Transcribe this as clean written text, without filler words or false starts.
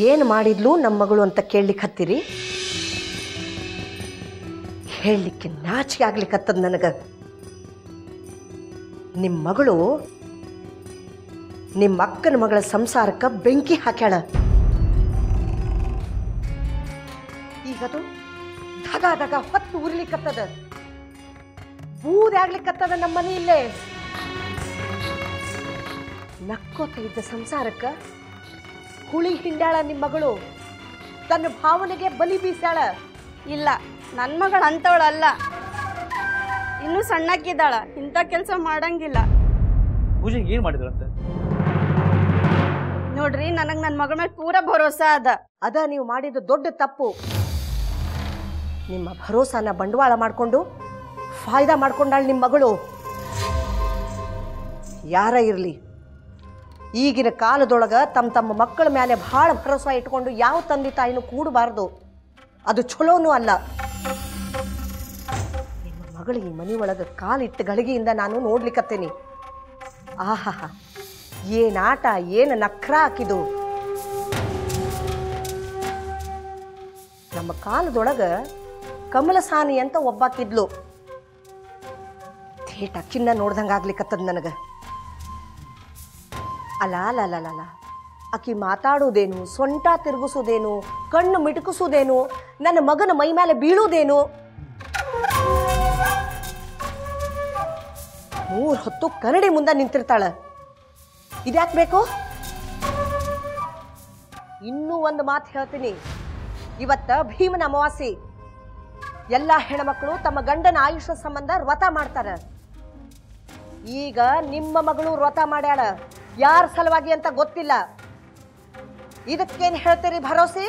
ಏನು ಮಾಡಿದ್ಲು ನಮ್ಮ ಮಗಳು ಅಂತ ಕೇಳಲಿಕ್ಕೆ ಹತ್ತೀರಿ? ಹೇಳಲಿಕ್ಕೆ ನಾಚಿಕೆ ಆಗ್ಲಿಕ್ಕತ್ತದ ನನಗೆ. ನಿಮ್ಮ ಮಗಳು ನಿಮ್ಮ ಅಕ್ಕನ ಮಗಳ ಸಂಸಾರಕ್ಕೆ ಬೆಂಕಿ ಹಾಕ್ಯಾಳ. ಈಗದು ಧಗ ಧಗ ಹೊತ್ತು ಉರ್ಲಿಕ್ಕತ್ತದ, ಬೂದೆ ಆಗ್ಲಿಕ್ಕತ್ತದ ನಮ್ಮ ಮನೆ ಇಲ್ಲೇ. ನಕ್ಕೋತ ಇದ್ದ ಸಂಸಾರಕ್ಕ ಹುಳಿ ಹಿಂಡ್ಯಾಳ ನಿಮ್ಮ ಮಗಳು, ತನ್ನ ಭಾವನೆಗೆ ಬಲಿ ಬೀಸ್ಯಾಳ. ಇಲ್ಲ, ನನ್ನ ಮಗಳು ಅಂತವಳಲ್ಲ, ಇನ್ನೂ ಸಣ್ಣಕ್ಕಿದ್ದಾಳ, ಇಂಥ ಕೆಲಸ ಮಾಡಂಗಿಲ್ಲ. ಪೂಜೆಗೆ ಏನು ಮಾಡಿದ್ರಂತೆ? ನೋಡ್ರಿ, ನನಗೆ ನನ್ನ ಮಗಳ ಮೇಲೆ ಪೂರ ಭರೋಸಾ ಅದ ನೀವು ಮಾಡಿದ ದೊಡ್ಡ ತಪ್ಪು. ನಿಮ್ಮ ಭರೋಸಾನ ಬಂಡವಾಳ ಮಾಡಿಕೊಂಡು ಫಾಯ್ದಾ ಮಾಡ್ಕೊಂಡಾಳ ನಿಮ್ಮ ಮಗಳು. ಯಾರ ಇರಲಿ, ಈಗಿನ ಕಾಲದೊಳಗೆ ತಮ್ಮ ಮಕ್ಕಳ ಮೇಲೆ ಭಾಳ ಭರೋಸಾ ಇಟ್ಕೊಂಡು ಯಾವ ತಂದೆ ತಾಯಿನೂ ಕೂಡಬಾರ್ದು. ಅದು ಚಲೋನೂ ಅಲ್ಲ. ನಿಮ್ಮ ಮಗಳು ಈ ಮನೆ ಒಳಗೆ ಕಾಲಿಟ್ಟು ಗಳಿಗೆಯಿಂದ ನಾನು ನೋಡ್ಲಿಕ್ಕತ್ತೇನಿ. ಆಹಾ, ಏನ್ ಆಟ, ಏನು ನಕ್ರ ಹಾಕಿದು. ನಮ್ಮ ಕಾಲದೊಳಗ ಕಮಲಸಾನಿ ಅಂತ ಒಬ್ಬಾಕಿದ್ಲು. ಥೇಟ್ ಅಕ್ಕಿನ್ನ ನೋಡ್ದಂಗೆ ಆಗ್ಲಿಕ್ಕತ್ತದ ನನಗೆ. ಅಲ್ಲ, ಆಕಿ ಮಾತಾಡೋದೇನು, ಸೊಂಟ ತಿರುಗಿಸೋದೇನು, ಕಣ್ಣು ಮಿಟುಕಿಸೋದೇನು, ನನ್ನ ಮಗನ ಮೈ ಮೇಲೆ ಬೀಳುವುದೇನು, 3 ಹೊತ್ತು ಕನ್ನಡಿ ಮುಂದೆ ನಿಂತಿರ್ತಾಳ. ಇದ್ಯಾಕೆ ಬೇಕು? ಇನ್ನೂ ಒಂದು ಮಾತು ಹೇಳ್ತೀನಿ. ಇವತ್ತ ಭೀಮನ ಅಮಾವಾಸ್ಯೆ. ಎಲ್ಲ ಹೆಣ್ಮಕ್ಳು ತಮ್ಮ ಗಂಡನ ಆಯುಷ್ಯ ಸಂಬಂಧ ವ್ರತ ಮಾಡ್ತಾರ. ಈಗ ನಿಮ್ಮ ಮಗಳು ವ್ರತ ಮಾಡ್ಯಾಳ. ಯಾರ ಸಲುವಾಗಿ ಅಂತ ಗೊತ್ತಿಲ್ಲ. ಇದಕ್ಕೇನು ಹೇಳ್ತೀರಿ ಭರೋಸೆ?